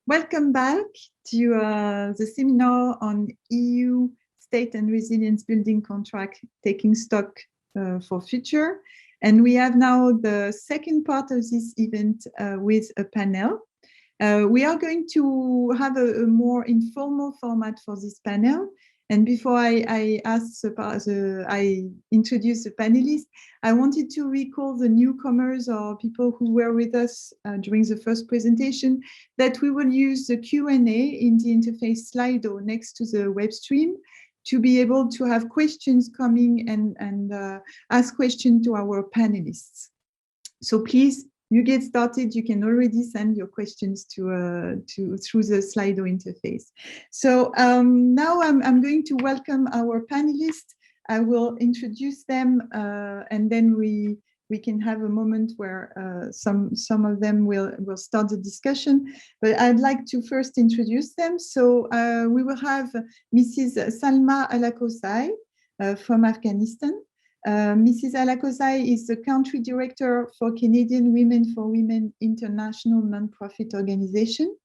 Welcome back to the seminar on EU State and Resilience Building Contract, taking stock for future. And we have now the second part of this event with a panel. We are going to have a more informal format for this panel. And before I introduce the panelists, I wanted to recall the newcomers or people who were with us during the first presentation that we will use the Q&A in the interface Slido next to the web stream to be able to have questions coming and ask questions to our panelists. So please, you get started, you can already send your questions through the Slido interface. So now I'm going to welcome our panelists. I will introduce them and then we can have a moment where some of them will start the discussion. But I'd like to first introduce them. So we will have Mrs. Salma Alakosai from Afghanistan. Mrs. Alakosai is the country director for Canadian Women for Women International nonprofit organization.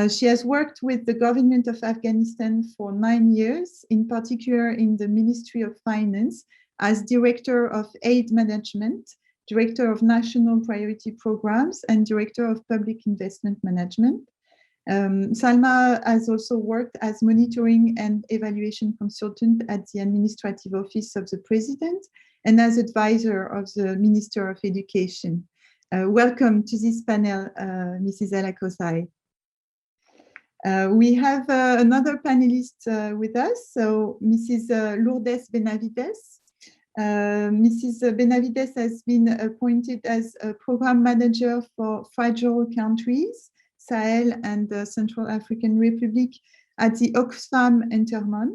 She has worked with the government of Afghanistan for 9 years, in particular in the Ministry of Finance as Director of Aid Management, Director of National Priority Programs, and Director of Public Investment Management. Salma has also worked as monitoring and evaluation consultant at the Administrative Office of the President and as advisor of the Minister of Education. Welcome to this panel, Mrs. Alakosai. We have another panelist with us, so Mrs. Lourdes Benavidez. Mrs. Benavidez has been appointed as a program manager for fragile countries, Sahel and the Central African Republic at the Oxfam Intermon.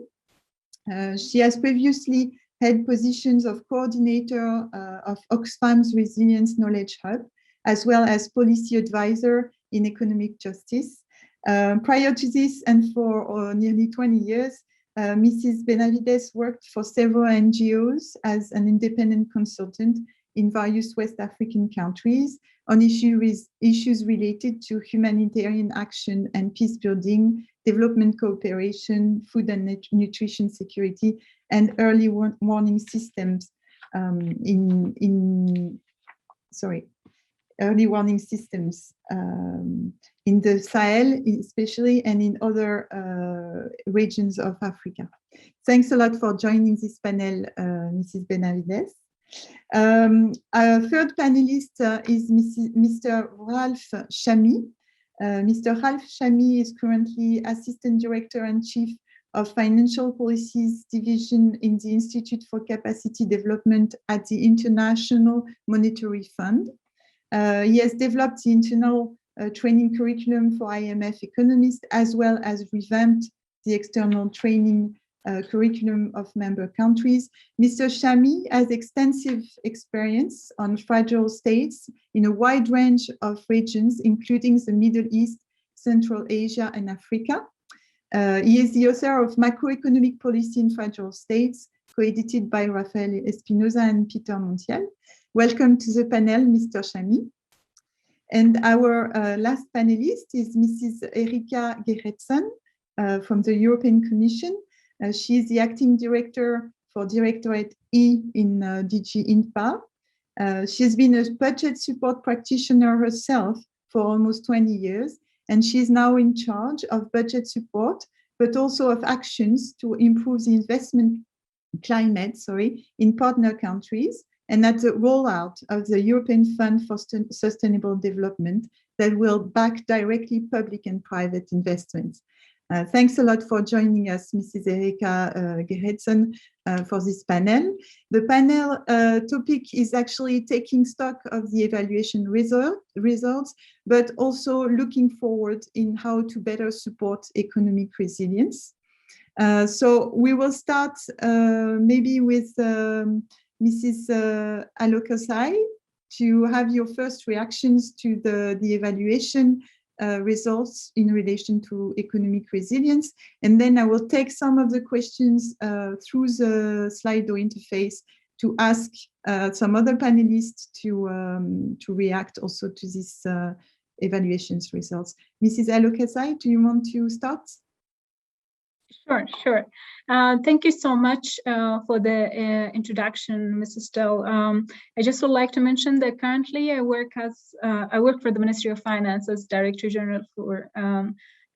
She has previously held positions of coordinator of Oxfam's Resilience Knowledge Hub, as well as policy advisor in economic justice. Prior to this, and for nearly 20 years, Mrs. Benavidez worked for several NGOs as an independent consultant in various West African countries on issues related to humanitarian action and peace building, development cooperation, food and nutrition security, and early warning systems early warning systems in the Sahel, especially, and in other regions of Africa. Thanks a lot for joining this panel, Mrs. Benavidez. Our third panelist is Mr. Ralph Chami. Mr. Ralph Chami is currently Assistant Director and Chief of Financial Policies Division in the Institute for Capacity Development at the International Monetary Fund. He has developed the internal training curriculum for IMF economists, as well as revamped the external training curriculum of member countries. Mr. Chami has extensive experience on fragile states in a wide range of regions, including the Middle East, Central Asia, and Africa. He is the author of Macroeconomic Policy in Fragile States, co-edited by Rafael Espinosa and Peter Montiel. Welcome to the panel, Mr. Chami. And our last panelist is Mrs. Erika Gerritsen from the European Commission. She is the acting director for Directorate E in DG INPA. She has been a budget support practitioner herself for almost 20 years, and she is now in charge of budget support, but also of actions to improve the investment climate, in partner countries, and at the rollout of the European Fund for Sustainable Development that will back directly public and private investments. Thanks a lot for joining us, Mrs. Erika Gerritsen, for this panel. The panel topic is actually taking stock of the evaluation results, but also looking forward in how to better support economic resilience. So we will start maybe with Mrs. Alakosai to have your first reactions to the evaluation results in relation to economic resilience. And then I will take some of the questions through the Slido interface to ask some other panelists to react also to this evaluations results. Mrs. Alokasai, do you want to start? Sure. Thank you so much for the introduction, Mrs. Stowe. I just would like to mention that currently I work for the Ministry of Finance as Director General for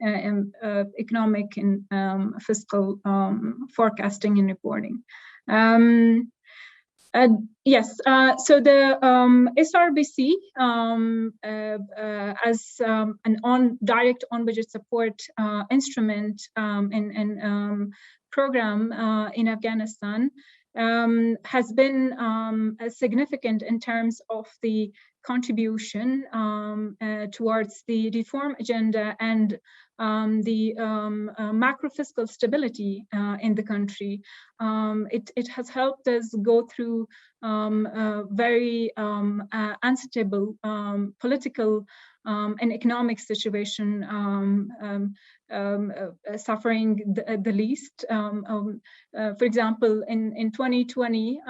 Economic and Fiscal Forecasting and Reporting. Yes, so the SRBC as an direct on-budget support instrument and program in Afghanistan has been significant in terms of the contribution towards the reform agenda and the macro fiscal stability in the country. It has helped us go through a very unstable political and economic situation, suffering the least. For example, in 2020,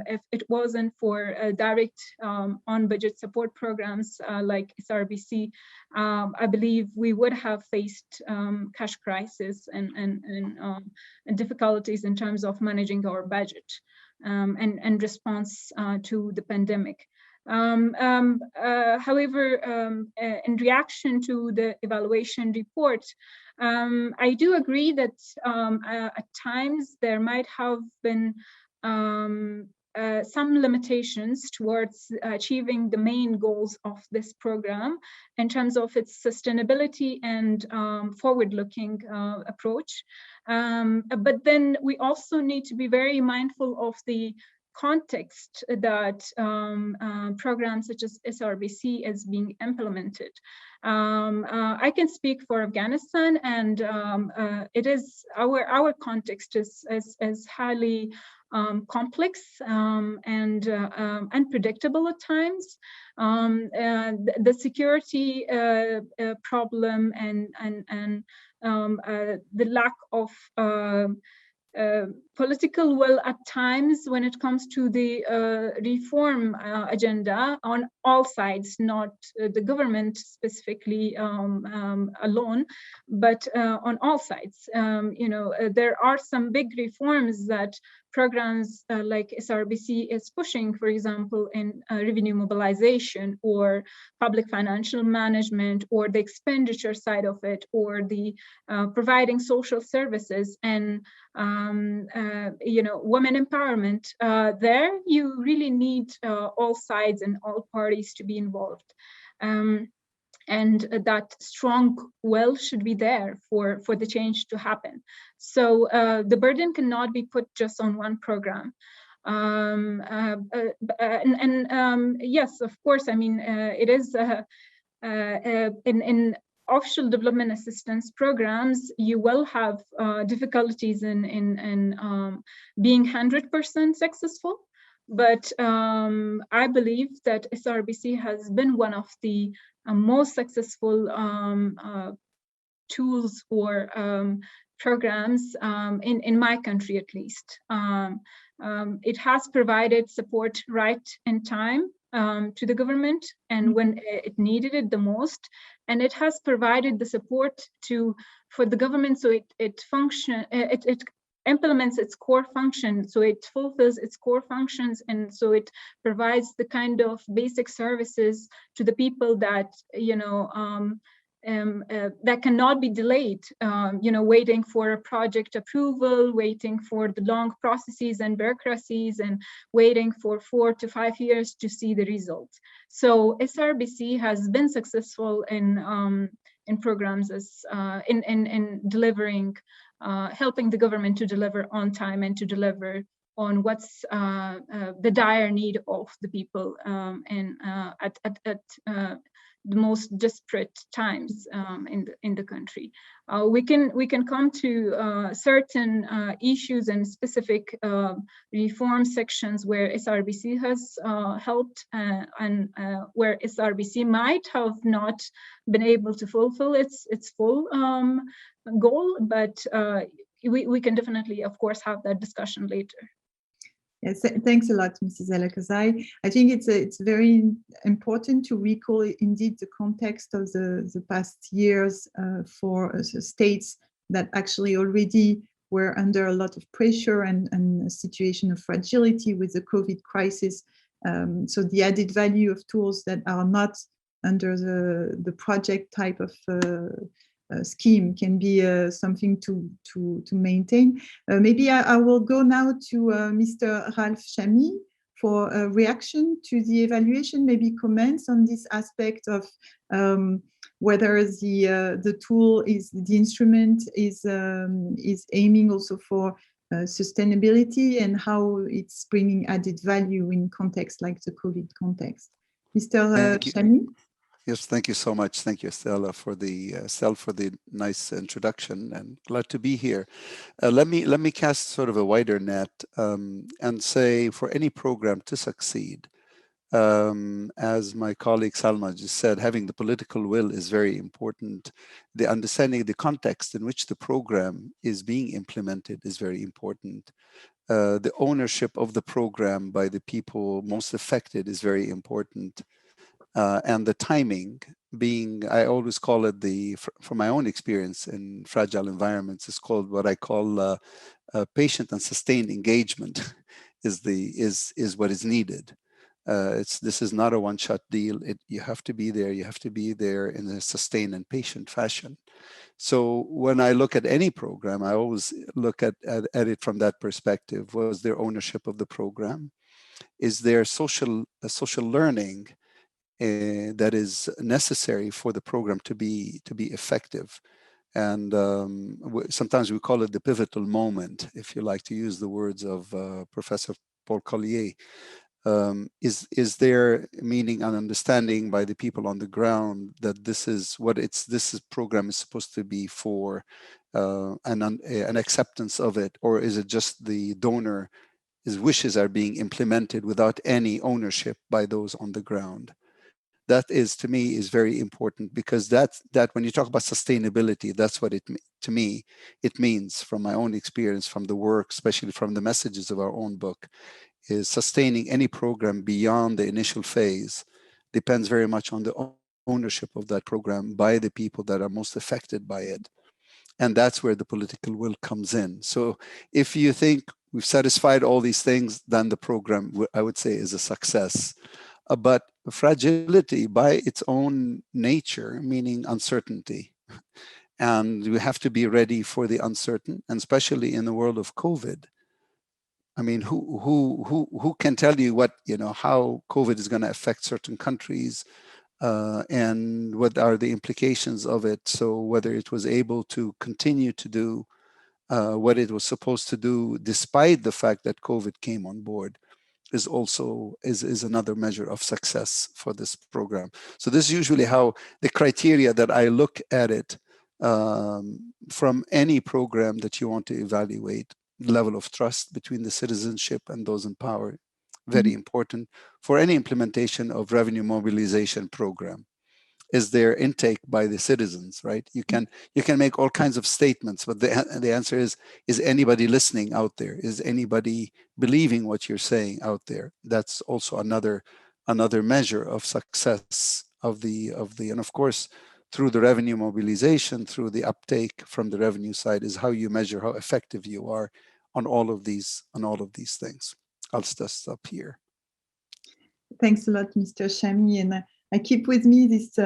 if it wasn't for direct on-budget support programs like SRBC, I believe we would have faced cash crisis and difficulties in terms of managing our budget and response to the pandemic. However, in reaction to the evaluation report, I do agree that at times there might have been some limitations towards achieving the main goals of this program in terms of its sustainability and forward-looking approach. But then we also need to be very mindful of the context that programs such as SRBC is being implemented. I can speak for Afghanistan, and it is our context is highly complex and unpredictable at times. The security problem and the lack of political will at times when it comes to the reform agenda on all sides, not the government specifically alone, but on all sides. There are some big reforms that programs like SRBC is pushing, for example, in revenue mobilization or public financial management or the expenditure side of it, or the providing social services and women empowerment. There you really need all sides and all parties to be involved. And that strong will should be there for the change to happen. So the burden cannot be put just on one program. Yes, of course, I mean, it is in official development assistance programs, you will have difficulties in being 100% successful. But I believe that SRBC has been one of the most successful tools or programs in my country, at least. It has provided support right in time to the government and when it needed it the most, and it has provided the support for the government so it implements its core function, so it fulfills its core functions, and so it provides the kind of basic services to the people that that cannot be delayed, waiting for a project approval, waiting for the long processes and bureaucracies, and waiting for 4 to 5 years to see the results. So SRBC has been successful in programs as in delivering, helping the government to deliver on time and to deliver on what's the dire need of the people at the most desperate times in the country. We can come to certain issues and specific reform sections where SRBC has helped and where SRBC might have not been able to fulfill its full goal, but we can definitely, of course, have that discussion later. Yes, thanks a lot, Mrs. Alakazai. I think it's very important to recall indeed the context of the past years for states that actually already were under a lot of pressure and a situation of fragility with the COVID crisis. So the added value of tools that are not under the project type of scheme can be something to maintain. Maybe I will go now to Mr. Ralph Chami for a reaction to the evaluation, maybe comments on this aspect of whether the tool the instrument is aiming also for sustainability and how it's bringing added value in context like the COVID context. Mr. Chami? Yes, thank you so much. Thank you, Stella, for the nice introduction, and glad to be here. Let me cast sort of a wider net and say, for any program to succeed, as my colleague Salma just said, having the political will is very important. The understanding the context in which the program is being implemented is very important. The ownership of the program by the people most affected is very important. And the timing being, I always call it from my own experience in fragile environments, is called what I call patient and sustained engagement is what is needed. This is not a one-shot deal. You have to be there. You have to be there in a sustained and patient fashion. So when I look at any program, I always look at it from that perspective. Was there ownership of the program? Is there social learning that is necessary for the program to be effective? And sometimes we call it the pivotal moment, if you like to use the words of Professor Paul Collier. Is there meaning and understanding by the people on the ground that this program is supposed to be for, an acceptance of it, or is it just the donor, his wishes are being implemented without any ownership by those on the ground? That is, to me, is very important, because that when you talk about sustainability, that's what to me it means, from my own experience, from the work, especially from the messages of our own book, is sustaining any program beyond the initial phase depends very much on the ownership of that program by the people that are most affected by it. And that's where the political will comes in. So if you think we've satisfied all these things, then the program, I would say, is a success. But fragility by its own nature, meaning uncertainty, and we have to be ready for the uncertain, and especially in the world of COVID. I mean, who can tell you how COVID is going to affect certain countries, and what are the implications of it? So whether it was able to continue to do what it was supposed to do, despite the fact that COVID came on board, is also another measure of success for this program. So this is usually how the criteria that I look at it from any program that you want to evaluate. Level of trust between the citizenship and those in power, very important for any implementation of revenue mobilization program. Is there intake by the citizens, right? You can make all kinds of statements, but the answer is anybody listening out there? Is anybody believing what you're saying out there? That's also another measure of success of the and of course, through the revenue mobilization, through the uptake from the revenue side, is how you measure how effective you are on all of these things. I'll just stop here. Thanks a lot, Mr. Chami, and I keep with me this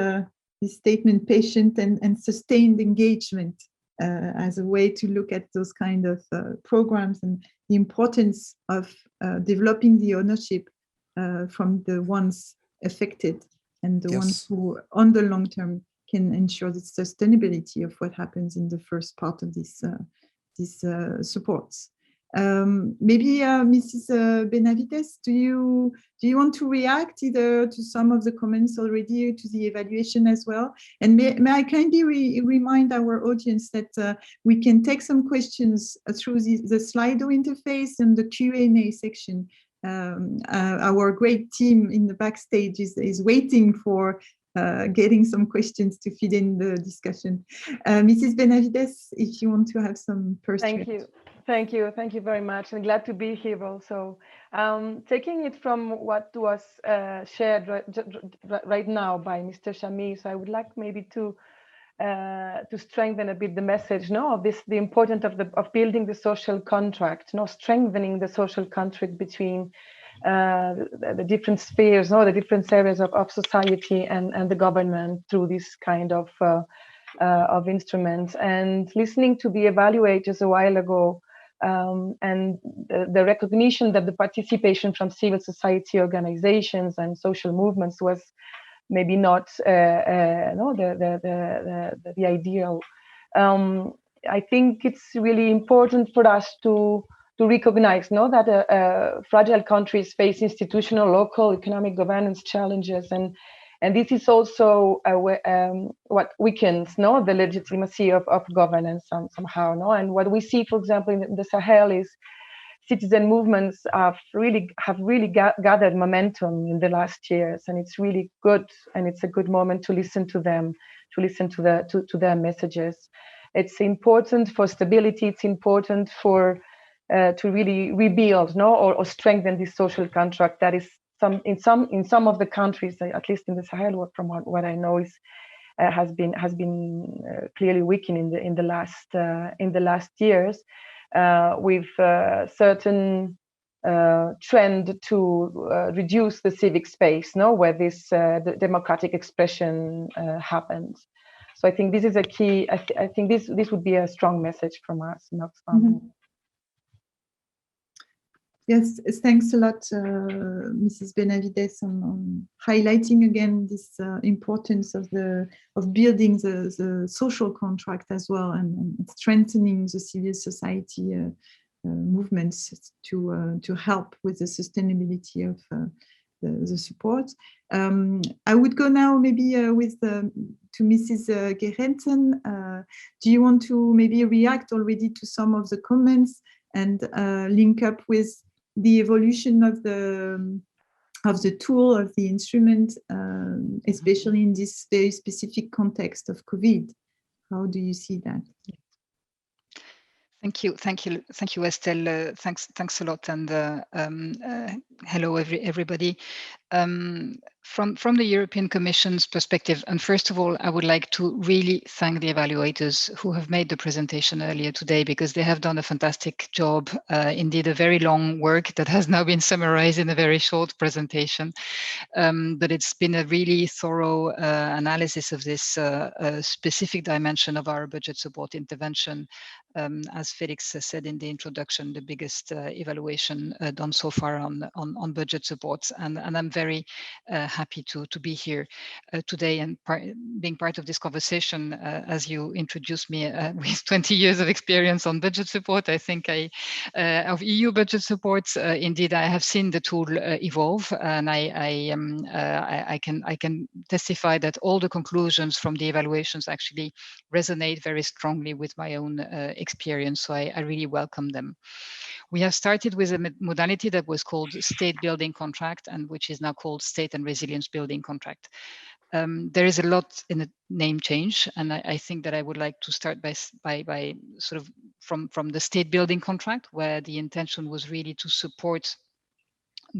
statement: patient and sustained engagement, as a way to look at those kind of programs, and the importance of developing the ownership from the ones affected and the ones who, on the long term, can ensure the sustainability of what happens in the first part of these supports. Maybe Mrs. Benavidez, do you want to react either to some of the comments already, to the evaluation as well? And may I kindly remind our audience that we can take some questions through the Slido interface and the Q&A section. Our great team in the backstage is waiting for getting some questions to feed in the discussion. Mrs. Benavidez, if you want to have some first. Thank you. Thank you very much, and glad to be here also. Taking it from what was shared right now by Mr. Chami, so I would like maybe to strengthen a bit the message, no, of this, the importance of building the social contract, no, strengthening the social contract between the different spheres, no, the different areas of society and the government through this kind of instruments. And listening to the evaluators a while ago, and the recognition that the participation from civil society organizations and social movements was maybe not no, the ideal. I think it's really important for us to recognize, no, that fragile countries face institutional, local, economic governance challenges, and this is also what weakens, no, the legitimacy of governance somehow, no. And what we see, for example, in the Sahel is citizen movements have really gathered momentum in the last years, and it's really good, and it's a good moment to listen to them, to listen to their messages. It's important for stability. It's important for to really rebuild, no, or strengthen this social contract that is in some of the countries, at least in the Sahel, from what I know, is has been clearly weakened in the last years, with certain trend to reduce the civic space, no, where this the democratic expression happens. So I think this is a key. I think this would be a strong message from us in Oxfam. Mm-hmm. Yes, thanks a lot, Mrs. Benavidez, on highlighting again this importance of building the social contract as well, and strengthening the civil society movements to help with the sustainability of the support. I would go now maybe to Mrs. Gerritsen. Do you want to maybe react already to some of the comments and link up with the evolution of the tool, of the instrument, especially in this very specific context of COVID? How do you see that? Thank you, Estelle. Thanks a lot, and hello, everybody. From the European Commission's perspective, and first of all, I would like to really thank the evaluators who have made the presentation earlier today, because they have done a fantastic job. Indeed, a very long work that has now been summarized in a very short presentation. But it's been a really thorough analysis of this specific dimension of our budget support intervention. As Felix said in the introduction, the biggest evaluation done so far on budget supports, and I'm very happy to be here today and being part of this conversation. As you introduced me with 20 years of experience on budget support, I think of EU budget supports, indeed, I have seen the tool evolve, and I can testify that all the conclusions from the evaluations actually resonate very strongly with my own experience, so I really welcome them. We have started with a modality that was called State Building Contract, and which is now called State and Resilience Building Contract. There is a lot in the name change, and I think that I would like to start by sort of from the State Building Contract, where the intention was really to support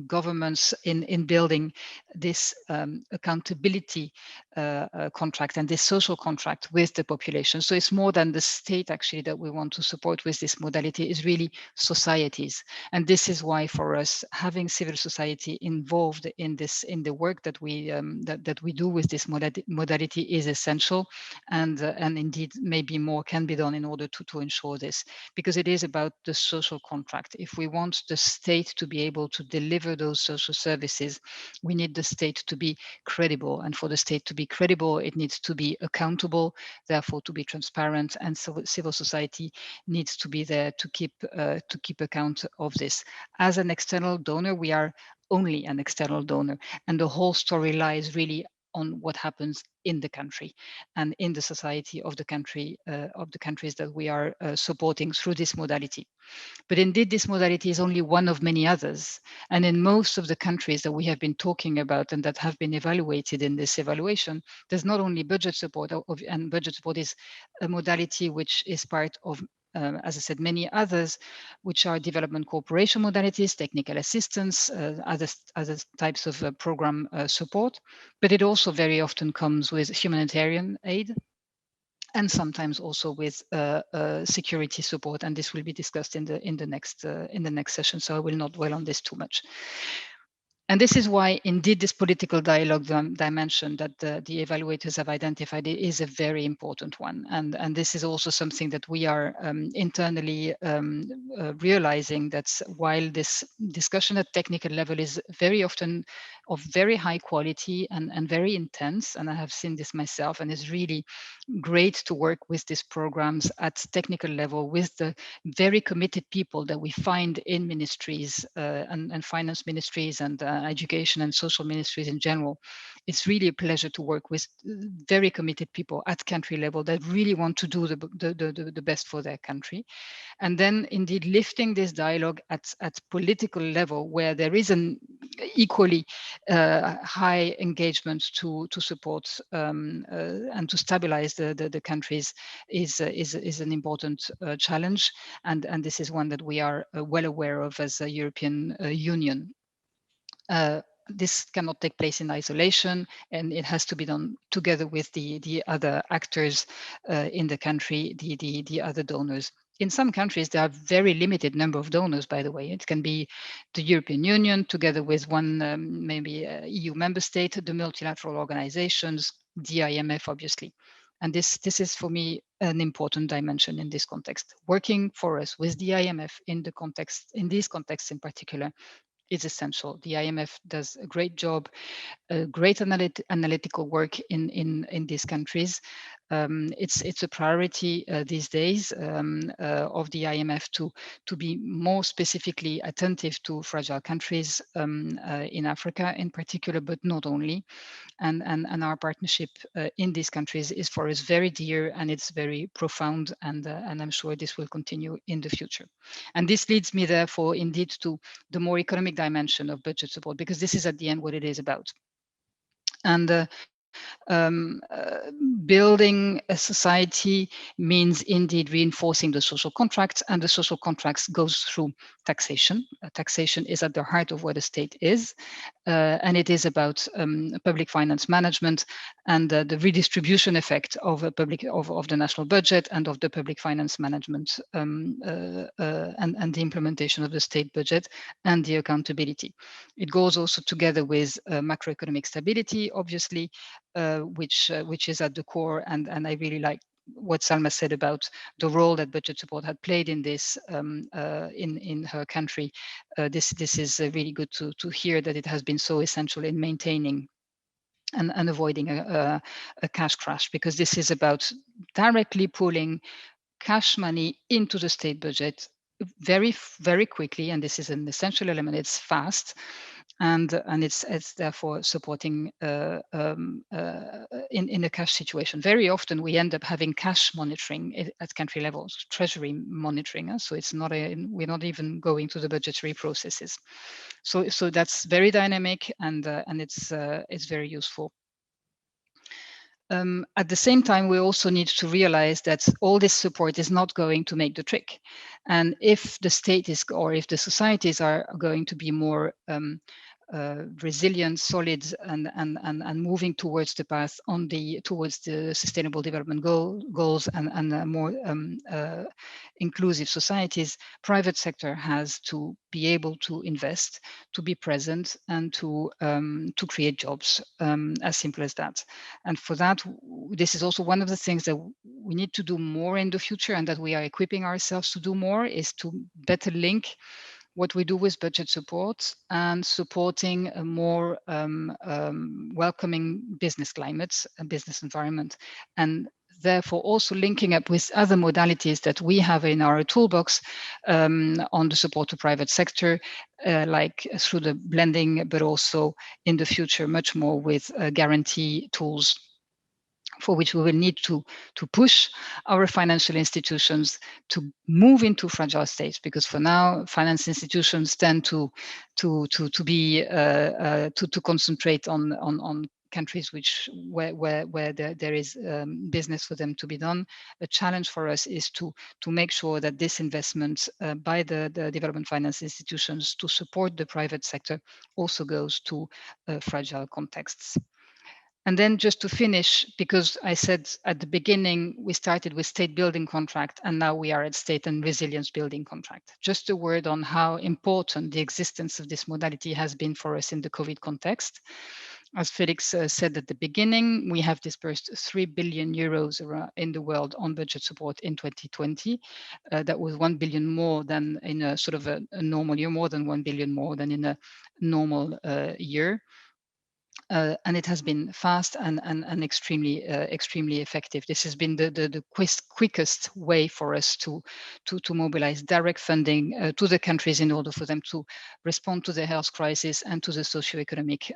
governments in building this accountability contract and this social contract with the population. So it's more than the state actually that we want to support with this modality, is really societies. And this is why for us, having civil society involved in the work that we do with this modality is essential, and indeed maybe more can be done in order to ensure this, because it is about the social contract. If we want the state to be able to deliver those social services, we need the state to be credible, and for the state to be credible, it needs to be accountable, therefore to be transparent, and so civil society needs to be there to keep account of this. As an external donor, we are only an external donor, and the whole story lies really on what happens in the country and in the society of the country, of the countries that we are supporting through this modality. But indeed, this modality is only one of many others. And in most of the countries that we have been talking about and that have been evaluated in this evaluation, there's not only budget support, and budget support is a modality which is part of as I said, many others, which are development cooperation modalities, technical assistance, other types of program support. But it also very often comes with humanitarian aid, and sometimes also with security support. And this will be discussed in the next session. So I will not dwell on this too much. And this is why, indeed, this political dialogue dimension that the evaluators have identified is a very important one. And this is also something that we are internally realizing, that while this discussion at technical level is very often of very high quality and very intense, and I have seen this myself, and it's really great to work with these programs at technical level with the very committed people that we find in ministries and finance ministries and education and social ministries in general. It's really a pleasure to work with very committed people at country level that really want to do the best for their country. And then indeed lifting this dialogue at political level, where there is an equally high engagement to support and to stabilize the countries is an important challenge, and this is one that we are well aware of as a European Union. This cannot take place in isolation, and it has to be done together with the other actors in the country, the other donors. In some countries, there are very limited number of donors, by the way. It can be the European Union together with one maybe EU member state, the multilateral organizations, the IMF, obviously. And this is for me an important dimension in this context. Working for us with the IMF in these contexts in particular is essential. The IMF does a great job, great analytical work in these countries. It's a priority these days of the IMF to be more specifically attentive to fragile countries in Africa in particular, but not only. And our partnership in these countries is for us very dear, and it's very profound, and I'm sure this will continue in the future. And this leads me therefore indeed to the more economic dimension of budget support, because this is at the end what it is about. And building a society means indeed reinforcing the social contracts, and the social contracts goes through taxation. Taxation is at the heart of what a state is, and it is about public finance management and the redistribution effect of a of the national budget and of the public finance management and the implementation of the state budget and the accountability. It goes also together with macroeconomic stability, obviously, which is at the core, and I really like what Salma said about the role that budget support had played in this in her country. This is really good to hear that it has been so essential in maintaining and avoiding a cash crash, because this is about directly pulling cash money into the state budget very, very quickly, and this is an essential element. It's fast, and it's therefore supporting in a cash situation. Very often we end up having cash monitoring at country levels, treasury monitoring. So it's not we're not even going to the budgetary processes. So that's very dynamic, and it's very useful. At the same time, we also need to realize that all this support is not going to make the trick. And if the state is, or if the societies are going to be more resilient, solid, and moving towards the path towards the sustainable development goals and more inclusive societies, private sector has to be able to invest, to be present, and to create jobs, as simple as that. And for that, this is also one of the things that we need to do more in the future, and that we are equipping ourselves to do more, is to better link what we do with budget support and supporting a more welcoming business climates and business environment, and therefore also linking up with other modalities that we have in our toolbox on the support to private sector, like through the blending, but also in the future much more with guarantee tools, for which we will need to push our financial institutions to move into fragile states, because for now, finance institutions tend to concentrate on countries where there is business for them to be done. A challenge for us is to make sure that this investment by the development finance institutions to support the private sector also goes to fragile contexts. And then just to finish, because I said at the beginning, we started with state building contract, and now we are at state and resilience building contract. Just a word on how important the existence of this modality has been for us in the COVID context. As Felix said at the beginning, we have dispersed 3 billion euros in the world on budget support in 2020. That was 1 billion more than in a sort of a normal year, more than 1 billion more than in a normal year. And it has been fast and extremely effective. This has been the quickest way for us to mobilize direct funding to the countries in order for them to respond to the health crisis and to the socioeconomic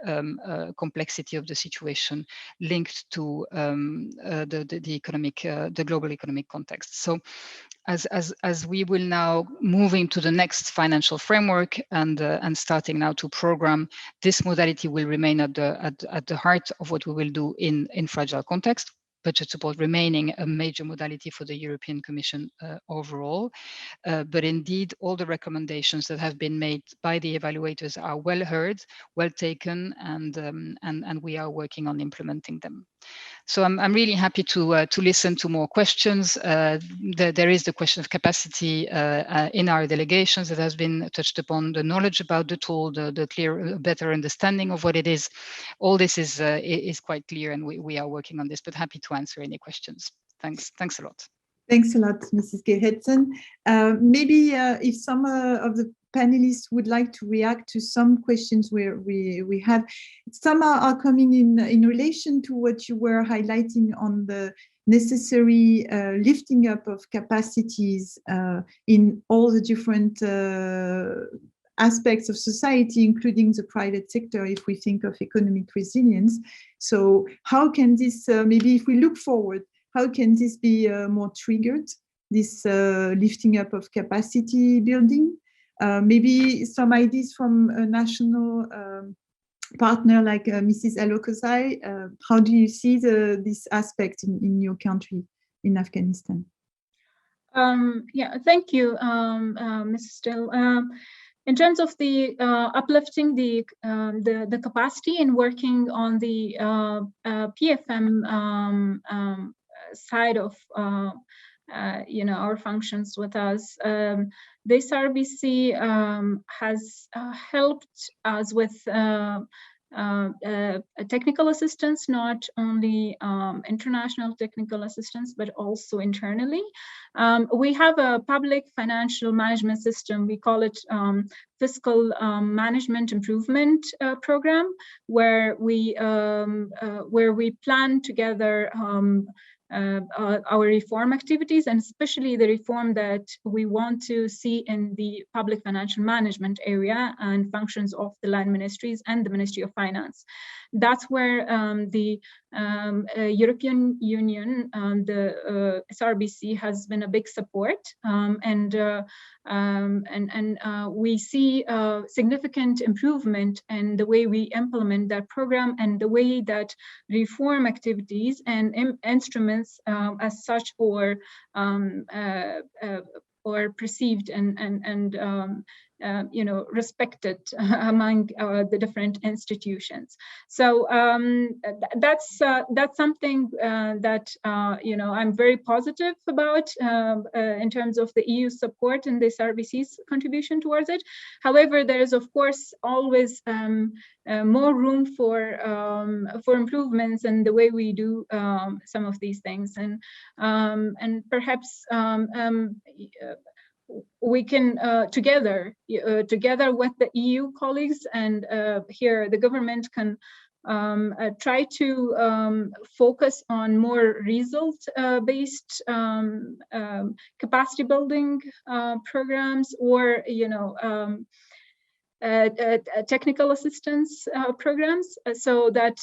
complexity of the situation linked to the global economic context. So as we will now move into the next financial framework and starting now to program, this modality will remain at the heart of what we will do in fragile context. Budget support remaining a major modality for the European Commission overall. But indeed, all the recommendations that have been made by the evaluators are well heard, well taken, and we are working on implementing them. So I'm really happy to listen to more questions. There is the question of capacity in our delegations that has been touched upon, the knowledge about the tool, the clear, better understanding of what it is. All this is quite clear, and we are working on this, but happy to answer any questions. Thanks a lot. Thanks a lot, Mrs. Gerritsen. Maybe if some of the panelists would like to react to some questions where we have, some are coming in relation to what you were highlighting on the necessary lifting up of capacities in all the different aspects of society, including the private sector, if we think of economic resilience. So how can this, maybe if we look forward, how can this be more triggered, this lifting up of capacity building? Maybe some ideas from a national partner like Mrs. Alokozai. How do you see this aspect in your country, in Afghanistan? Yeah, thank you, Mrs. Still. In terms of the uplifting the capacity and working on the PFM side of our functions with us, this RBC has helped us with technical assistance, not only international technical assistance, but also internally. We have a public financial management system. We call it Fiscal Management Improvement Program, where we plan together our reform activities, and especially the reform that we want to see in the public financial management area and functions of the land ministries and the Ministry of Finance. That's where the European Union, the SRBC, has been a big support, and we see significant improvement in the way we implement that program and the way that reform activities and instruments as such or perceived and respected among the different institutions. So that's something that I'm very positive about in terms of the EU support and the SRBC's contribution towards it. However, there is of course always more room for improvements in the way we do some of these things, and perhaps we can together with the EU colleagues and here the government can try to focus on more result-based capacity building programs, or technical assistance programs, so that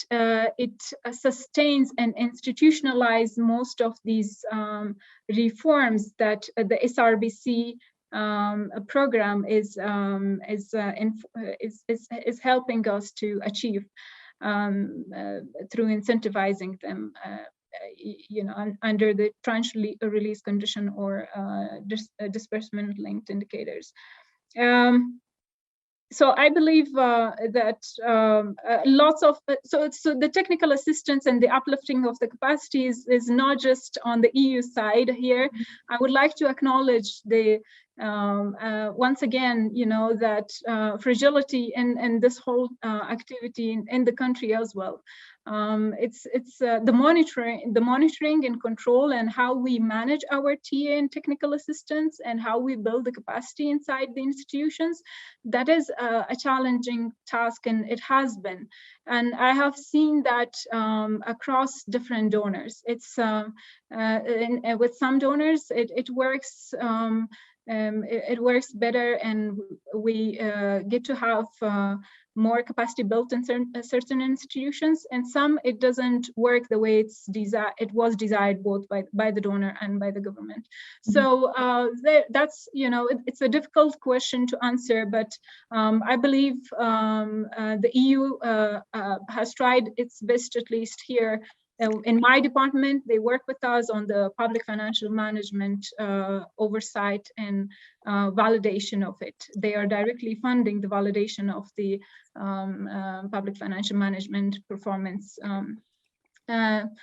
it sustains and institutionalizes most of these reforms that the SRBC program is helping us to achieve. through incentivizing them, under the tranche release condition or disbursement-linked indicators. So I believe that lots of so the technical assistance and the uplifting of the capacities is not just on the EU side here. I would like to acknowledge the once again, that fragility in this whole activity in the country as well. It's the monitoring and control and how we manage our TA and technical assistance and how we build the capacity inside the institutions. That is a challenging task, and it has been. And I have seen that across different donors. It's with some donors it works. It works better, and we get to have more capacity built in certain institutions, and some it doesn't work the way it was desired both by the donor and by the government. So that's it's a difficult question to answer, but I believe the EU has tried its best, at least here. In my department, they work with us on the public financial management oversight and validation of it. They are directly funding the validation of the public financial management performance. And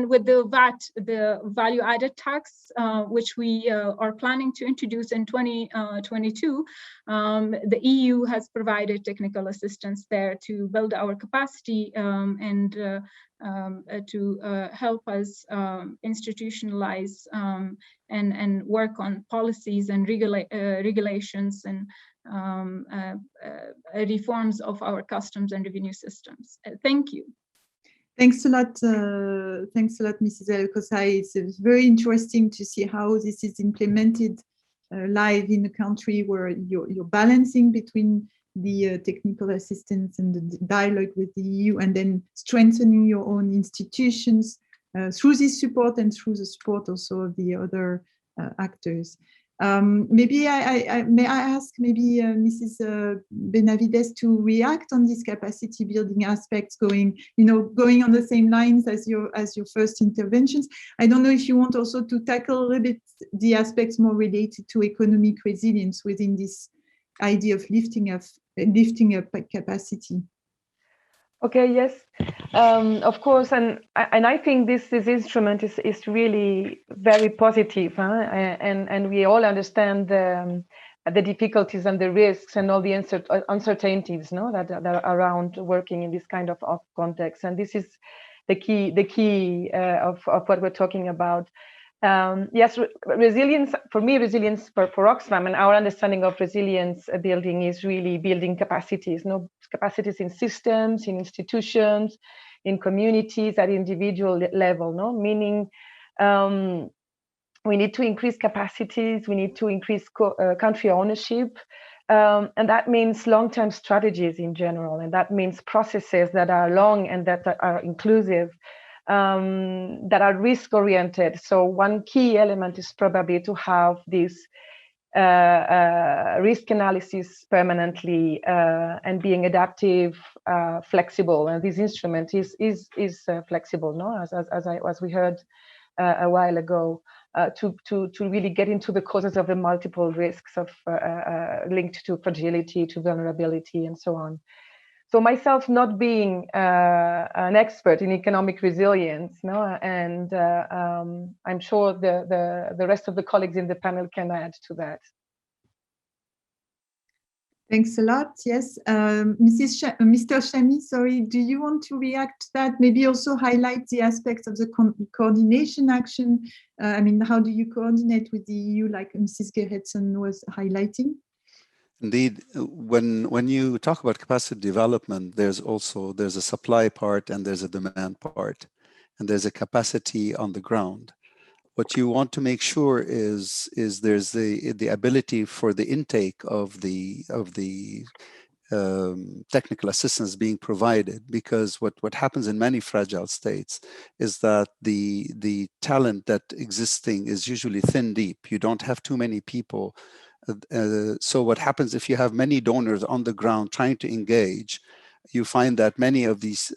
with the VAT, the value added tax, which we are planning to introduce in 2022, the EU has provided technical assistance there to build our capacity and to help us institutionalize and work on policies and regulations and reforms of our customs and revenue systems. Thank you. Thanks a lot, Mrs. El-Kosai. It's very interesting to see how this is implemented live in a country where you're balancing between the technical assistance and the dialogue with the EU, and then strengthening your own institutions through this support and through the support also of the other actors. Maybe may I ask Mrs. Benavidez to react on these capacity building aspects, going on the same lines as your first interventions. I don't know if you want also to tackle a little bit the aspects more related to economic resilience within this idea of lifting up capacity. Okay, yes, of course, and I think this instrument is really very positive, and we all understand the difficulties and the risks and all the uncertainties, that are around working in this kind of context, and this is the key of what we're talking about. Yes, resilience for me, resilience for Oxfam, and our understanding of resilience building is really building capacities, capacities in systems, in institutions, in communities, at individual level, meaning we need to increase capacities, we need to increase country ownership, and that means long-term strategies in general, and that means processes that are long and that are inclusive, that are risk-oriented. So one key element is probably to have this risk analysis permanently and being adaptive, flexible. And this instrument is flexible, as we heard a while ago, to really get into the causes of the multiple risks of linked to fragility, to vulnerability, and so on. So myself not being an expert in economic resilience, and I'm sure the rest of the colleagues in the panel can add to that. Thanks a lot. Yes, Mr. Chami, sorry, do you want to react to that? Maybe also highlight the aspects of the coordination action. How do you coordinate with the EU, like Mrs. Gerritsen was highlighting? Indeed, when you talk about capacity development, there's a supply part and there's a demand part, and there's a capacity on the ground. What you want to make sure is there's the ability for the intake of the technical assistance being provided, because what happens in many fragile states is that the talent that existing is usually thin deep. You don't have too many people. So what happens if you have many donors on the ground trying to engage, you find that many of these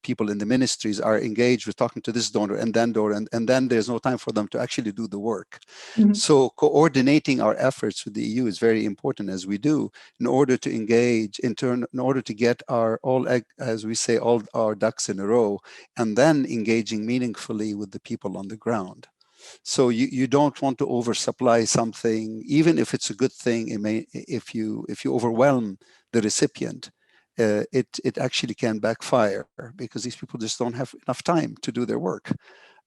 people in the ministries are engaged with talking to this donor and then donor, and then there's no time for them to actually do the work. Mm-hmm. So coordinating our efforts with the EU is very important, as we do, in order to engage in order to get our as we say, all our ducks in a row, and then engaging meaningfully with the people on the ground. So you don't want to oversupply something, even if it's a good thing. It may, if you overwhelm the recipient, it actually can backfire, because these people just don't have enough time to do their work.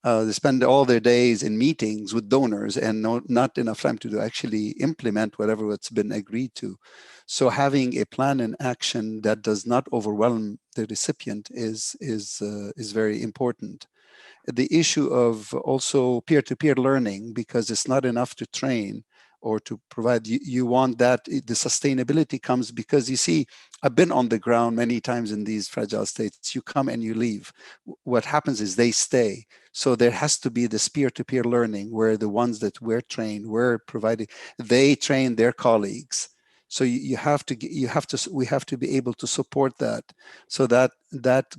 They spend all their days in meetings with donors and not enough time to actually implement whatever it's been agreed to. So having a plan and action that does not overwhelm the recipient is very important. The issue of also peer-to-peer learning, because it's not enough to train or to provide. You want that the sustainability comes, because you see, I've been on the ground many times in these fragile states. You come and you leave. What happens is they stay. So there has to be this peer-to-peer learning, where the ones that we're trained, we're providing, they train their colleagues. So we have to be able to support that, so that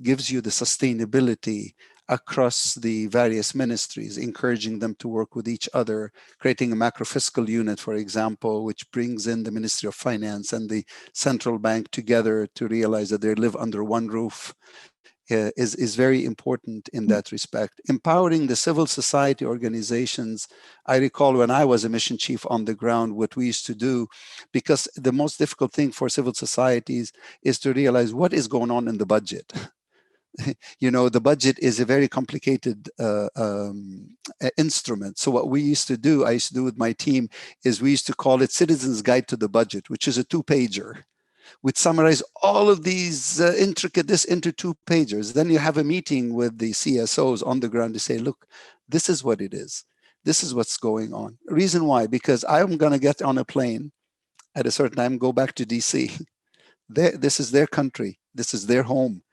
gives you the sustainability across the various ministries, encouraging them to work with each other, creating a macro-fiscal unit, for example, which brings in the Ministry of Finance and the central bank together to realize that they live under one roof, is very important in that respect. Empowering the civil society organizations. I recall when I was a mission chief on the ground, what we used to do, because the most difficult thing for civil societies is to realize what is going on in the budget. You know, the budget is a very complicated instrument. So what we used to do, I used to do with my team, is we used to call it Citizens Guide to the Budget, which is a 2-pager. We'd summarize all of these this into 2 pages. Then you have a meeting with the CSOs on the ground to say, look, this is what it is. This is what's going on. Reason why? Because I'm going to get on a plane at a certain time, go back to DC. This is their country. This is their home.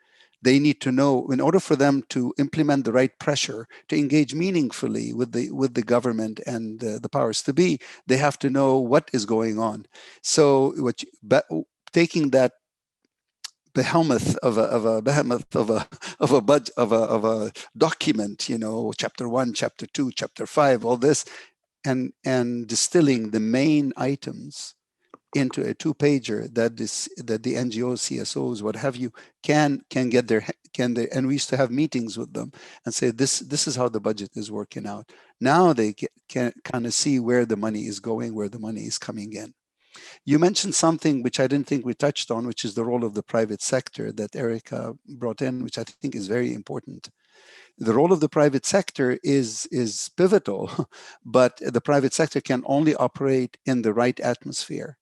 They need to know, in order for them to implement the right pressure, to engage meaningfully with the government and the powers to be, they have to know what is going on. So taking that behemoth of a document, you know, chapter 1, chapter 2, chapter 5, all this, and distilling the main items into a 2-pager that the NGOs, CSOs, what have you, can get and we used to have meetings with them and say, this is how the budget is working out. Now they can kind of see where the money is going, where the money is coming in. You mentioned something which I didn't think we touched on, which is the role of the private sector that Erica brought in, which I think is very important. The role of the private sector is pivotal, but the private sector can only operate in the right atmosphere.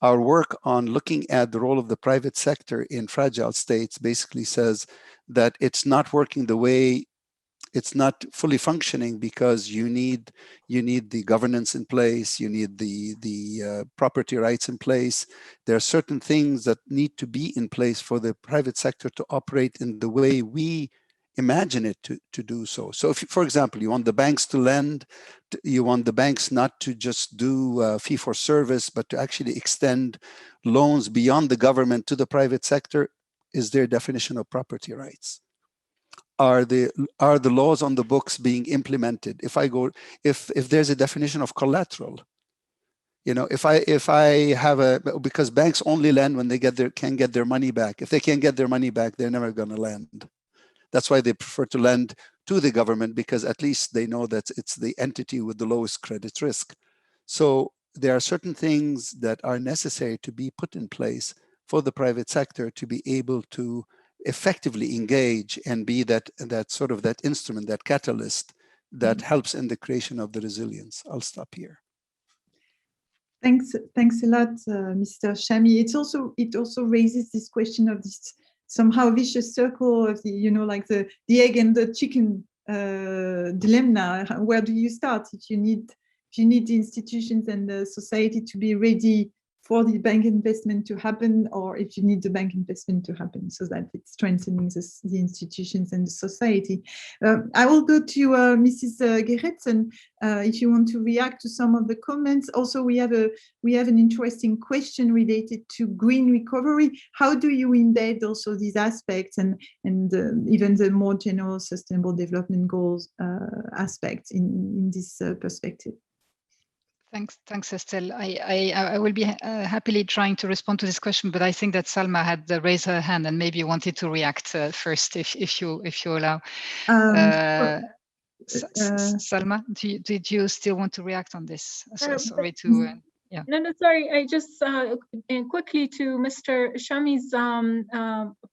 Our work on looking at the role of the private sector in fragile states basically says that it's not working the way, it's not fully functioning, because you need the governance in place, you need the property rights in place. There are certain things that need to be in place for the private sector to operate in the way we imagine it to do so. So if, for example, you want the banks to lend, you want the banks not to just do fee for service, but to actually extend loans beyond the government to the private sector, is their definition of property rights. Are the laws on the books being implemented? If there's a definition of collateral, you know, if I have because banks only lend when they can get their money back. If they can't get their money back, they're never going to lend. That's why they prefer to lend to the government, because at least they know that it's the entity with the lowest credit risk. So there are certain things that are necessary to be put in place for the private sector to be able to effectively engage and be that sort of that instrument, that catalyst that helps in the creation of the resilience. I'll stop here. Thanks a lot, Mr. Chami. It also raises this question of this somehow vicious circle of the, you know, like the egg and the chicken dilemma. Where do you start if you need the institutions and the society to be ready for the bank investment to happen, or if you need the bank investment to happen, so that it's strengthening the institutions and the society. I will go to Mrs. Gerritsen, if you want to react to some of the comments. Also, we have an interesting question related to green recovery. How do you embed also these aspects and even the more general sustainable development goals aspects in this perspective? Thanks, Estelle. I will be happily trying to respond to this question, but I think that Salma had raised her hand and maybe wanted to react first, if you allow. Salma, did you still want to react on this? Sorry to. Yeah. No, sorry. I just quickly to Mr. Chami's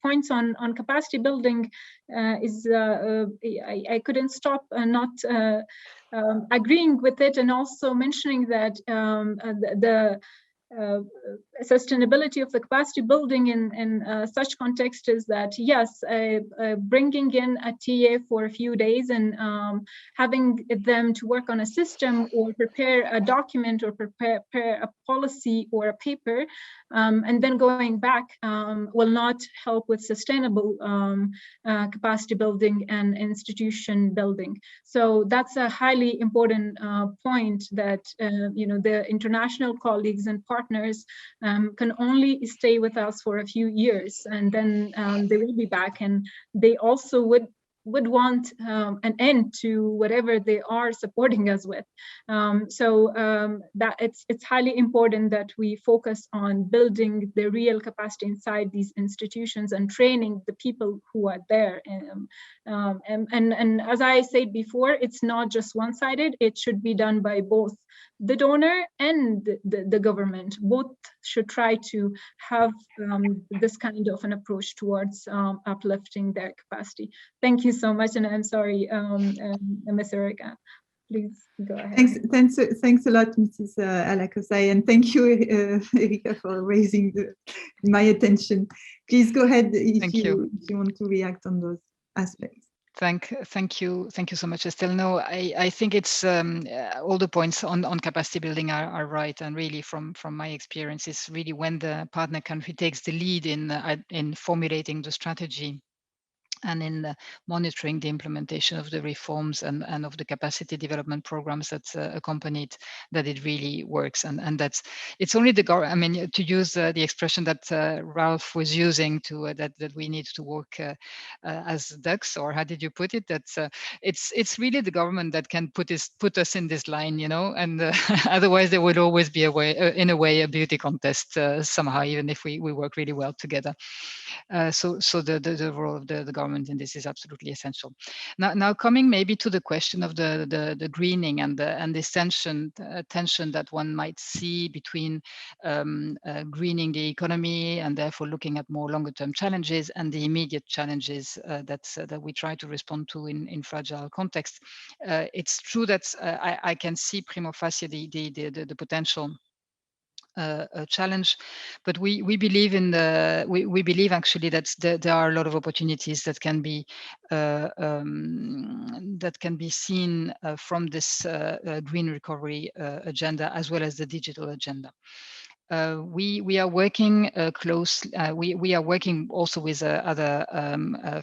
points on capacity building I couldn't stop not agreeing with it, and also mentioning that the sustainability of the capacity building in such context is that, yes, bringing in a TA for a few days and having them to work on a system or prepare a document or prepare a policy or a paper, and then going back will not help with sustainable capacity building and institution building. So that's a highly important point that the international colleagues and partners can only stay with us for a few years, and then they will be back, and they also would want an end to whatever they are supporting us with. That it's highly important that we focus on building the real capacity inside these institutions and training the people who are there. And as I said before, it's not just one-sided. It should be done by both the donor and the government. Both should try to have this kind of an approach towards uplifting their capacity. Thank you so much, and I'm sorry, Ms. Erika. Please go ahead. Thanks a lot, Mrs. Alakosai, and thank you, Erika, for raising my attention. Please go ahead if you want to react on those aspects. Thank you so much, Estelle. No, I think it's all the points on capacity building are right, and really from my experience, it's really when the partner country takes the lead in formulating the strategy and in monitoring the implementation of the reforms and of the capacity development programs that accompany it, that it really works. And that's, it's only I mean, to use the expression that Ralph was using, to that we need to work as ducks, or how did you put it? That's it's really the government that can put us in this line, and otherwise there would always be in a way a beauty contest somehow, even if we work really well together. So the role of the government in this is absolutely essential. Now coming maybe to the question of the greening and this tension that one might see between greening the economy and therefore looking at more longer term challenges and the immediate challenges that we try to respond to in fragile context. It's true that I can see prima facie the potential a challenge, but we believe we believe actually that there are a lot of opportunities that can be seen from this green recovery agenda, as well as the digital agenda. We are working closely. We are working also with other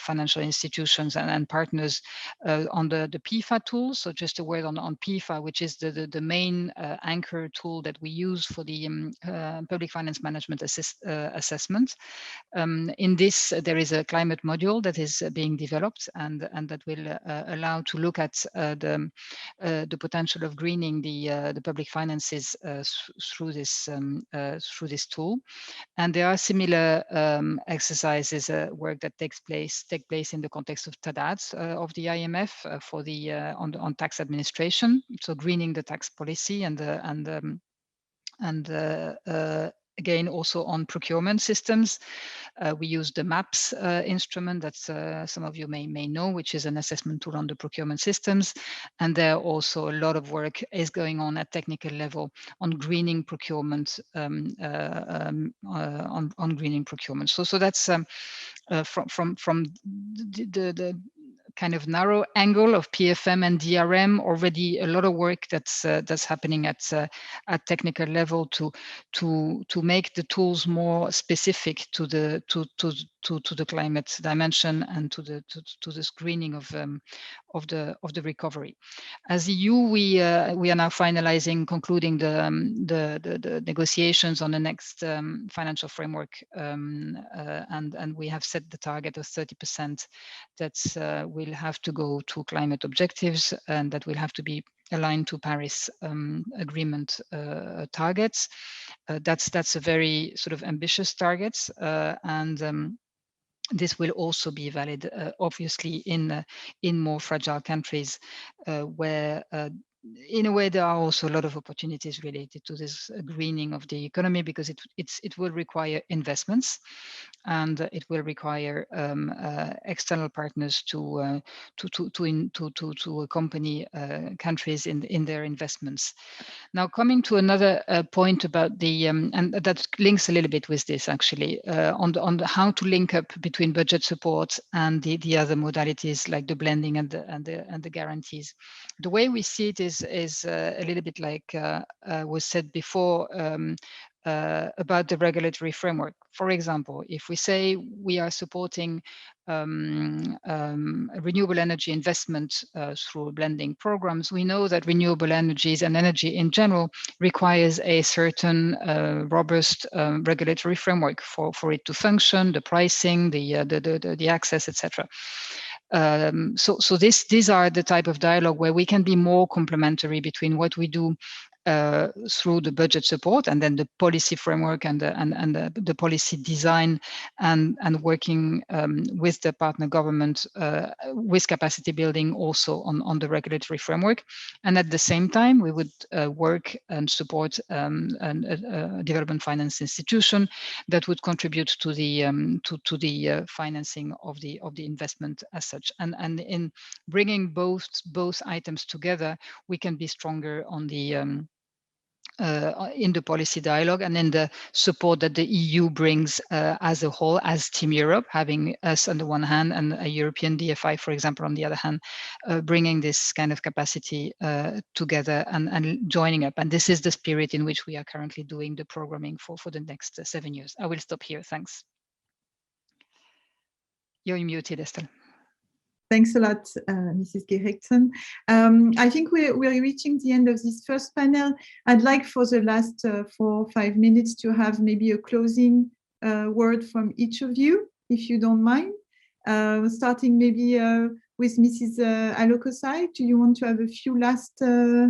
financial institutions and partners on the PIFA tool. So just a word on PIFA, which is the main anchor tool that we use for the public finance management assessment. In this, there is a climate module that is being developed, and that will allow to look at the potential of greening the public finances through this tool. And there are similar exercises, work that take place in the context of TADAT of the IMF for the on tax administration, so greening the tax policy and again, also on procurement systems. We use the MAPS instrument that some of you may know, which is an assessment tool on the procurement systems. And there also a lot of work is going on at technical level on greening procurement, on greening procurement. So that's from the kind of narrow angle of PFM and DRM. Already a lot of work that's happening at technical level to make the tools more specific to the climate dimension and to the screening of the recovery. As EU, we are now finalizing, concluding the negotiations on the next financial framework, and we have set the target of 30% that will have to go to climate objectives and that will have to be aligned to Paris Agreement targets. That's a very sort of ambitious target, and this will also be valid, obviously, in more fragile countries where in a way, there are also a lot of opportunities related to this greening of the economy, because it will require investments, and it will require external partners to accompany countries in their investments. Now, coming to another point about the and that links a little bit with this, actually, on the how to link up between budget support and the other modalities like the blending and the guarantees. The way we see it is a little bit like was said before about the regulatory framework. For example, if we say we are supporting renewable energy investment through blending programs, we know that renewable energies and energy in general requires a certain robust regulatory framework for it to function, the pricing, the access, etc. So these are the type of dialogue where we can be more complementary between what we do through the budget support and then the policy framework and the policy design and working with the partner government with capacity building also on the regulatory framework. And at the same time, we would work and support a development finance institution that would contribute to the financing of the investment as such. And in bringing both items together, we can be stronger on the in the policy dialogue and in the support that the EU brings as a whole, as Team Europe, having us on the one hand and a European DFI, for example, on the other hand, bringing this kind of capacity together and joining up. And this is the spirit in which we are currently doing the programming for the next 7 years. I will stop here. Thanks. You're muted, Estelle. Thanks a lot, Mrs. Gerritsen. I think we're reaching the end of this first panel. I'd like for the last 4 or 5 minutes to have maybe a closing word from each of you, if you don't mind. Starting maybe with Mrs. Alokosai. Do you want to have a few last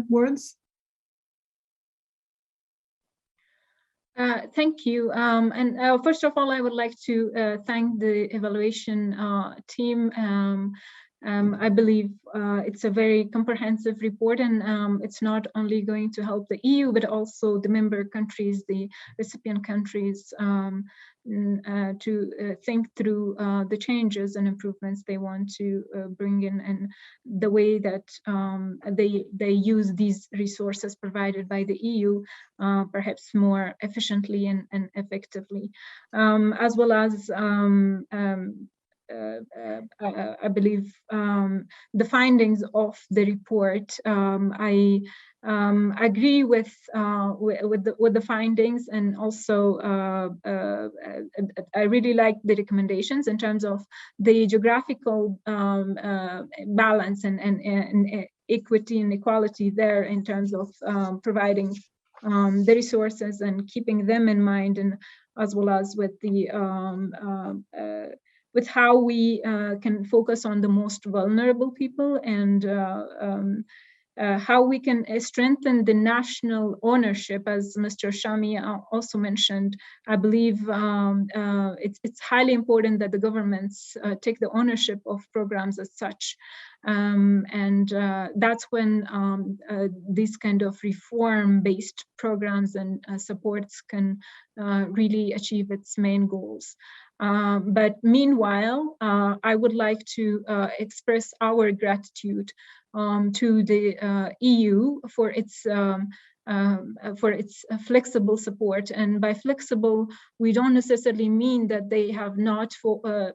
words? Thank you. And first of all, I would like to thank the evaluation team. I believe it's a very comprehensive report, and it's not only going to help the EU, but also the member countries, the recipient countries, to think through the changes and improvements they want to bring in, and the way that they use these resources provided by the EU perhaps more efficiently and effectively, as well as I believe the findings of the report. I agree with the findings, and also I really like the recommendations in terms of the geographical balance and equity and equality there, in terms of providing the resources and keeping them in mind, and as well as with the with how we can focus on the most vulnerable people, and how we can strengthen the national ownership, as Mr. Chami also mentioned. I believe it's highly important that the governments take the ownership of programs as such. And that's when these kind of reform-based programs and supports can really achieve its main goals. But meanwhile, I would like to express our gratitude to the EU for its flexible support. And by flexible, we don't necessarily mean that they have not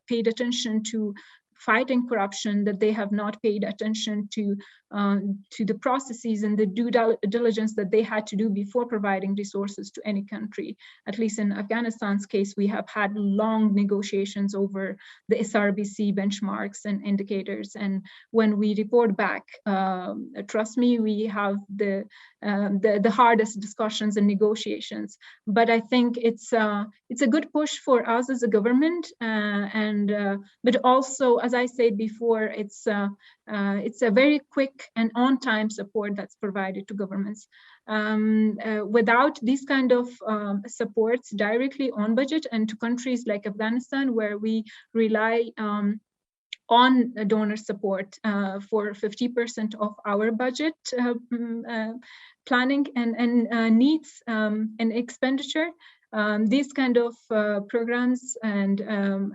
paid attention to fighting corruption, that they have not paid attention to the processes and the due diligence that they had to do before providing resources to any country. At least in Afghanistan's case, we have had long negotiations over the SRBC benchmarks and indicators. And when we report back, trust me, we have the hardest discussions and negotiations. But I think it's a good push for us as a government, but also, as I said before, it's a very quick and on-time support that's provided to governments. Without these kind of supports directly on budget, and to countries like Afghanistan, where we rely on donor support for 50% of our budget planning and needs and expenditure, these kind of programs and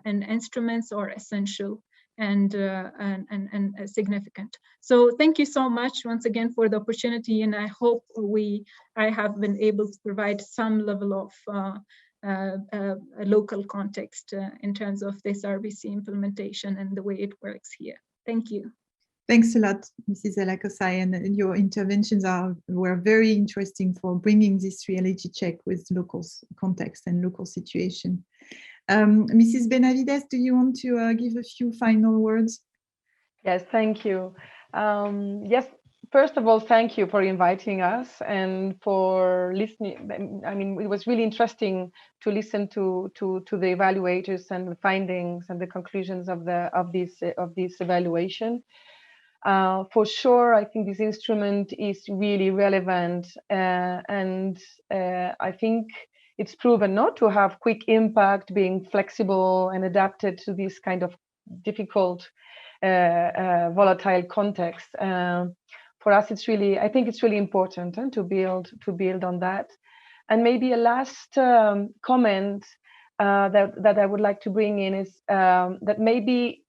instruments are essential and significant. So thank you so much once again for the opportunity, and I hope I have been able to provide some level of a local context in terms of this RBC implementation and the way it works here. Thank you. Thanks a lot, Mrs. Alakosai, and your interventions were very interesting for bringing this reality check with local context and local situation. Mrs. Benavidez, do you want to give a few final words? Yes, thank you. Yes, first of all, thank you for inviting us and for listening. I mean, it was really interesting to listen to the evaluators and the findings and the conclusions of this evaluation. For sure, I think this instrument is really relevant, and I think it's proven not to have quick impact, being flexible and adapted to this kind of difficult, volatile context. For us, I think it's really important to build on that. And maybe a last comment that I would like to bring in is that maybe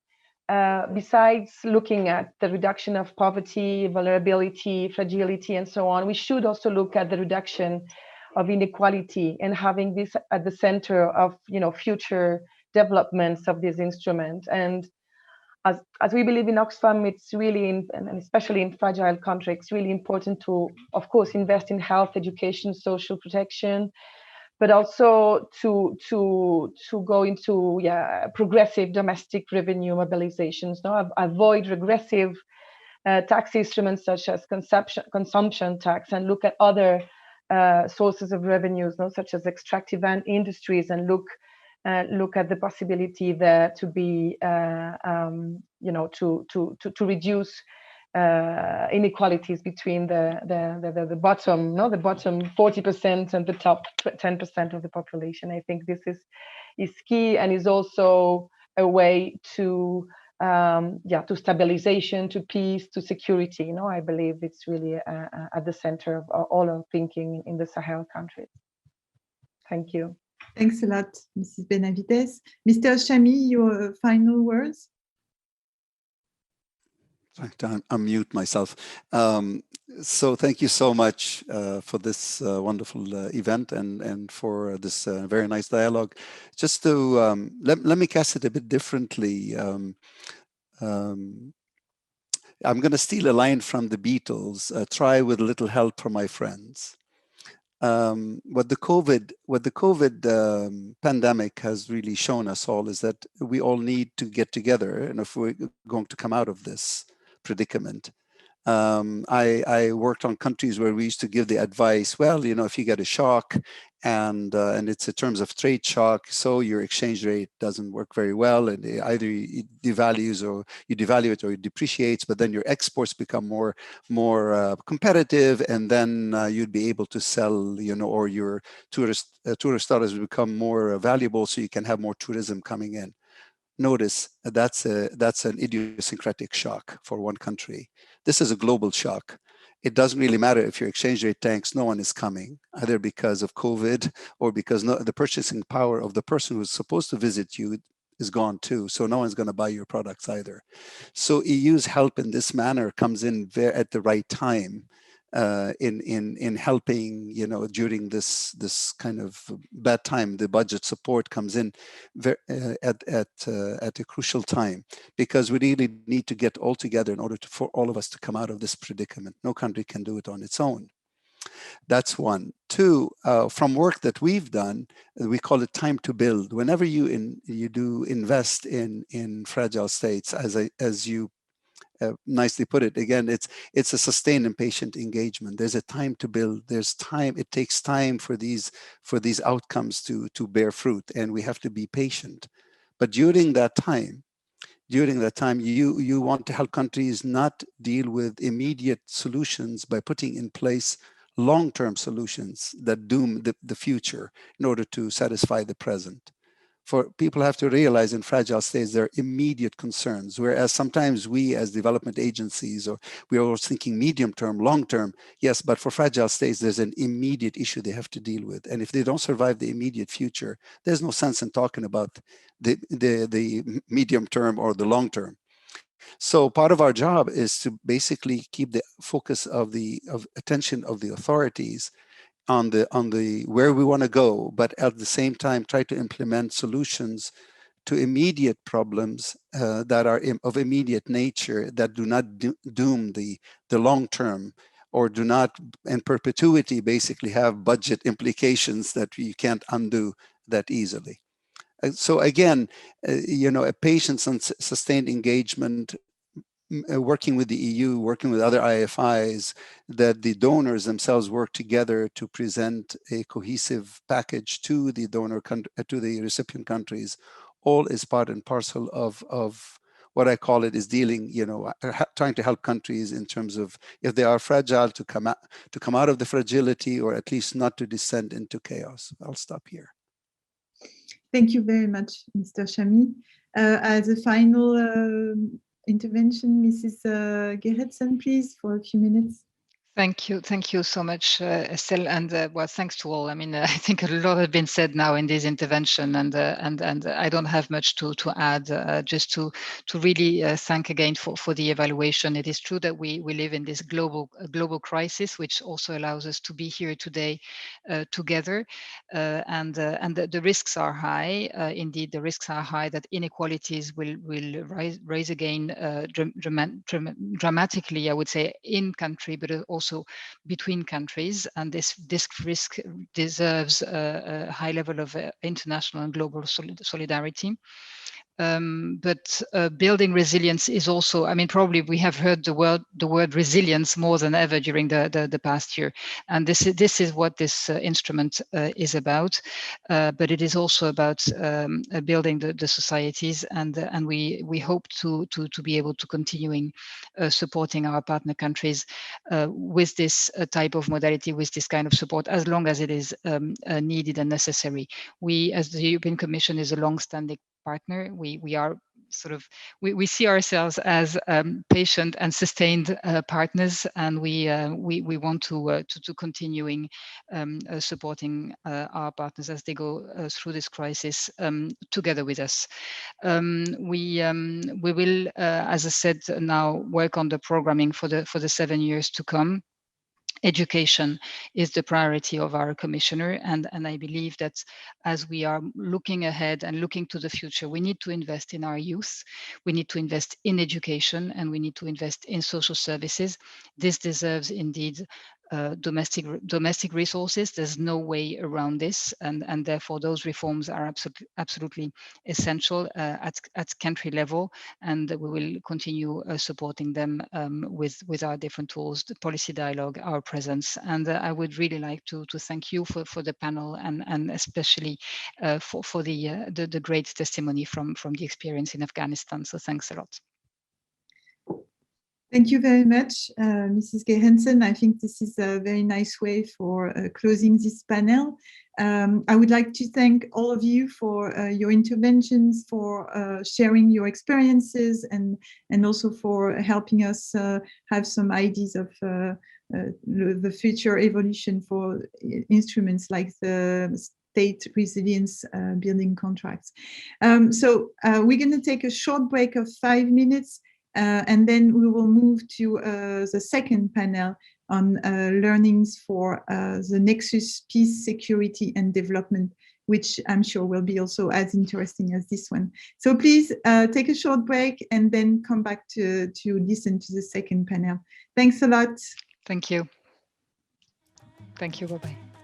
besides looking at the reduction of poverty, vulnerability, fragility, and so on, we should also look at the reduction of inequality and having this at the center of future developments of this instrument. And as we believe in Oxfam, it's really, and especially in fragile countries, really important to, of course, invest in health, education, social protection, but also to go into progressive domestic revenue mobilizations. Avoid regressive tax instruments such as consumption tax, and look at other sources of revenues, such as extractive industries, and look at the possibility there to be to reduce inequalities between the bottom 40% and the top 10% of the population. I think this is key, and is also a way to stabilization, to peace, to security. I believe it's really at the center of all our thinking in the Sahel countries. Thank you. Thanks a lot, Mrs. Benavidez. Mr. Chami, your final words? To unmute myself. So thank you so much for this wonderful event and for this very nice dialogue. Just to let me cast it a bit differently. I'm going to steal a line from the Beatles. Try with a little help from my friends. What the COVID pandemic has really shown us all is that we all need to get together, and if we're going to come out of this predicament. I worked on countries where we used to give the advice, well, if you get a shock and it's in terms of trade shock, so your exchange rate doesn't work very well, and either it devalues or you devalue it or it depreciates, but then your exports become more competitive, and then you'd be able to sell, or your tourist dollars will become more valuable, so you can have more tourism coming in. Notice that's an idiosyncratic shock for one country. This is a global shock. It doesn't really matter if your exchange rate tanks, no one is coming, either because of COVID or because the purchasing power of the person who's supposed to visit you is gone too. So no one's going to buy your products either. So EU's help in this manner comes in at the right time. in helping, during this kind of bad time. The budget support comes in at a crucial time, because we really need to get all together in order for all of us to come out of this predicament. No country can do it on its own. That's one. Two, from work that we've done, we call it time to build. Whenever you do invest in fragile states, as you nicely put it, again, it's a sustained and patient engagement. There's a time to build. There's time. It takes time for these outcomes to bear fruit, and we have to be patient. But during that time, you want to help countries not deal with immediate solutions by putting in place long-term solutions that doom the future in order to satisfy the present. For people have to realize in fragile states, there are immediate concerns, whereas sometimes we as development agencies, or we are always thinking medium term, long term. Yes, but for fragile states, there's an immediate issue they have to deal with. And if they don't survive the immediate future, there's no sense in talking about the medium term or the long term. So part of our job is to basically keep the focus of attention of the authorities on the where we want to go, but at the same time try to implement solutions to immediate problems that are of immediate nature, that do not doom the long term, or do not in perpetuity basically have budget implications that you can't undo that easily. So again, a patient and sustained engagement, working with the EU, working with other IFIs, that the donors themselves work together to present a cohesive package to the to the recipient countries, all is part and parcel of what I call it is dealing, trying to help countries in terms of, if they are fragile, to come out of the fragility, or at least not to descend into chaos. I'll stop here. Thank you very much, Mr. Chami. As a final intervention, Mrs. Gerritsen, please, for a few minutes. Thank you so much, Estelle, and well, thanks to all. I mean, I think a lot has been said now in this intervention, and I don't have much to add. Just to really thank again for the evaluation. It is true that we live in this global crisis, which also allows us to be here today together, and the risks are high. Indeed, the risks are high that inequalities will rise again dramatically, I would say, in country, but also between countries, and this risk deserves a high level of international and global solidarity. But building resilience is also, I mean, probably we have heard the word resilience more than ever during the past year, and this is what this instrument is about. But it is also about building the societies, and we hope to be able to continuing supporting our partner countries with this type of modality, with this kind of support, as long as it is needed and necessary. We, as the European Commission, is a long-standing partner. We are sort of, we see ourselves as patient and sustained partners, and we want to continuing supporting our partners as they go through this crisis together with us. We will, as I said, now work on the programming for the 7 years to come. Education is the priority of our commissioner, and I believe that as we are looking ahead and looking to the future, we need to invest in our youth, we need to invest in education, and we need to invest in social services. This deserves indeed domestic resources. There's no way around this, and therefore those reforms are absolutely essential at country level, and we will continue supporting them with our different tools, the policy dialogue, our presence. And I would really like to thank you for the panel, and especially for the great testimony from the experience in Afghanistan. So thanks a lot. Thank you very much, Mrs. Gerritsen. I think this is a very nice way for closing this panel. I would like to thank all of you for your interventions, for sharing your experiences, and also for helping us have some ideas of the future evolution for instruments like the state resilience building contracts. So we're going to take a short break of 5 minutes. And then we will move to the second panel on learnings for the Nexus Peace, Security and Development, which I'm sure will be also as interesting as this one. So please take a short break and then come back to listen to the second panel. Thanks a lot. Thank you. Thank you. Bye-bye.